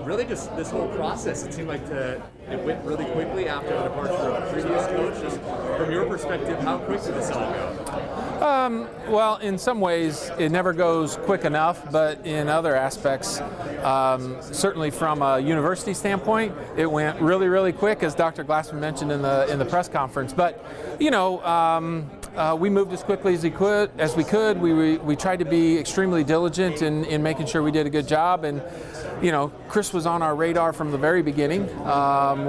really just this whole process, it seemed like it went really quickly after the departure of the previous coach. Just from your perspective, how quick did this all go? Well, in some ways, it never goes quick enough, but in other aspects, certainly from a university standpoint, it went really, really quick, as Dr. Glassman mentioned in the press conference. But, we moved as quickly as we could. We tried to be extremely diligent in making sure we did a good job. And, Chris was on our radar from the very beginning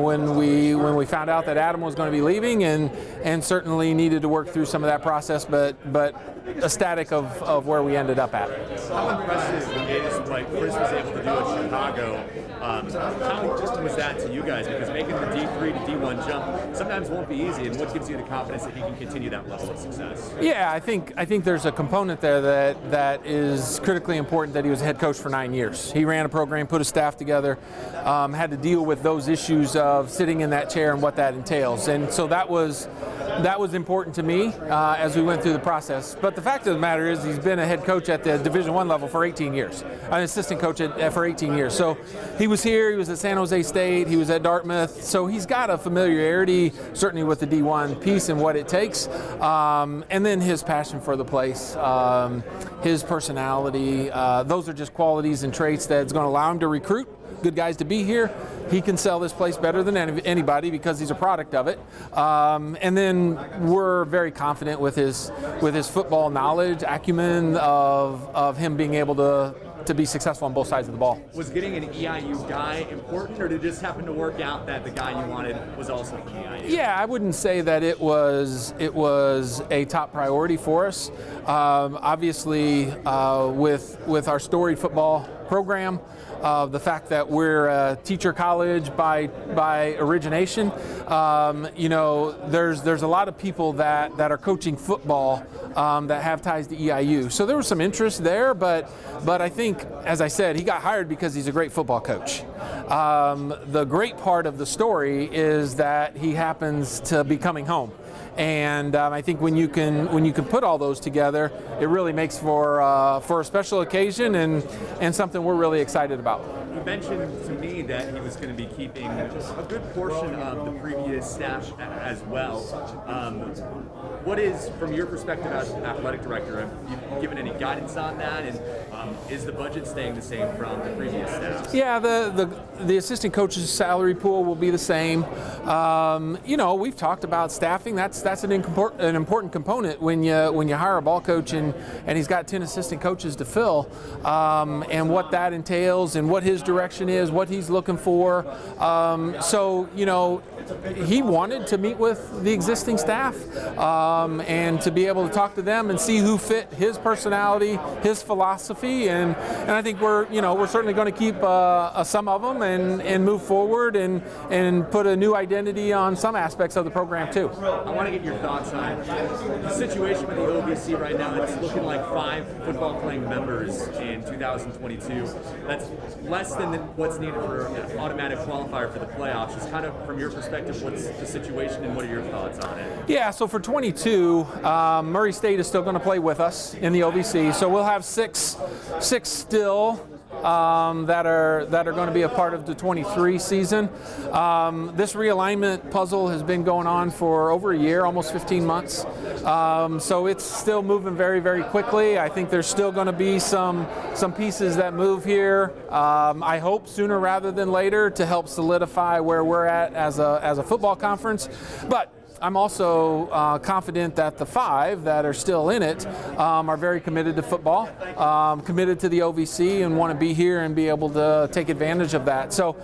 when we found out that Adam was going to be leaving, and certainly needed to work through some of that process, but ecstatic of where we ended up at. How impressive is what Chris was able to do at Chicago? How just was that to you guys? Because making the D3 to D1 jump sometimes won't be easy, and what gives you the confidence that he can continue that level of success? Yeah, I think there's a component there that is critically important, that he was head coach for 9 years. He ran a program, put a staff together, had to deal with those issues of sitting in that chair and what that entails. And so that was important to me as we went through the process. But the fact of the matter is, he's been a head coach at the Division I level for 18 years, an assistant coach for 18 years. So he was here, he was at San Jose State, he was at Dartmouth. So he's got a familiarity, certainly with the D1 piece and what it takes. And then his passion for the place, his personality, those are just qualities and traits that's going to allow him to recruit good guys to be here. He can sell this place better than anybody because he's a product of it. And then we're very confident with his football knowledge, acumen of him being able to be successful on both sides of the ball. Was getting an EIU guy important, or did it just happen to work out that the guy you wanted was also from EIU? Yeah, I wouldn't say that it was a top priority for us. Obviously, with our storied football program, the fact that we're a teacher college by origination, there's a lot of people that are coaching football that have ties to EIU. So there was some interest there, but I think, as I said, he got hired because he's a great football coach. The great part of the story is that he happens to be coming home. And I think when you can put all those together, it really makes for a special occasion and something we're really excited about. You mentioned to me that he was going to be keeping a good portion of the previous staff as well. What is, from your perspective as athletic director, have you given any guidance on that? And is the budget staying the same from the previous staff? Yeah, the assistant coach's salary pool will be the same. We've talked about staffing. That's an important component when you hire a ball coach and he's got 10 assistant coaches to fill, and what that entails and what his direction is, what he's looking for. He wanted to meet with the existing staff and to be able to talk to them and see who fit his personality, his philosophy, and I think we're certainly going to keep some of them and move forward and put a new identity on some aspects of the program too. I want to get your thoughts on the situation with the OVC right now. It's looking like 5 football playing members in 2022. That's less than what's needed for an automatic qualifier for the playoffs. Just kind of from your perspective, what's the situation and what are your thoughts on it? Yeah, so for 22, Murray State is still going to play with us in the OVC. So we'll have six still that are going to be a part of the 23 season. This realignment puzzle has been going on for over a year, almost 15 months. So it's still moving very, very quickly. I think there's still going to be some pieces that move here. I hope sooner rather than later to help solidify where we're at as a football conference. But I'm also confident that the 5 that are still in it are very committed to football, committed to the OVC, and want to be here and be able to take advantage of that. So,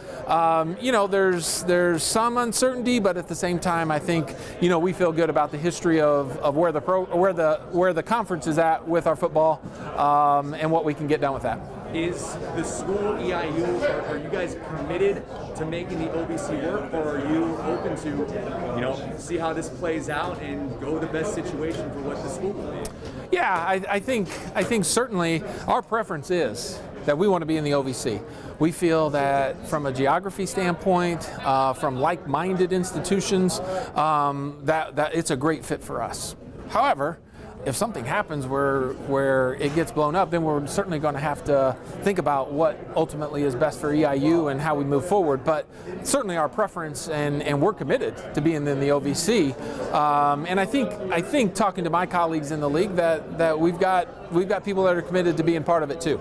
there's some uncertainty, but at the same time, I think we feel good about the history of where the conference is at with our football and what we can get done with that. Is the school EIU, are you guys committed to making the OVC work, or are you open to, see how this plays out and go the best situation for what the school will be? Yeah, I think certainly our preference is that we want to be in the OVC. We feel that from a geography standpoint, from like-minded institutions, that it's a great fit for us. However, if something happens where it gets blown up, then we're certainly going to have to think about what ultimately is best for EIU and how we move forward. But certainly our preference, and we're committed to being in the OVC. And I think talking to my colleagues in the league that we've got people that are committed to being part of it too.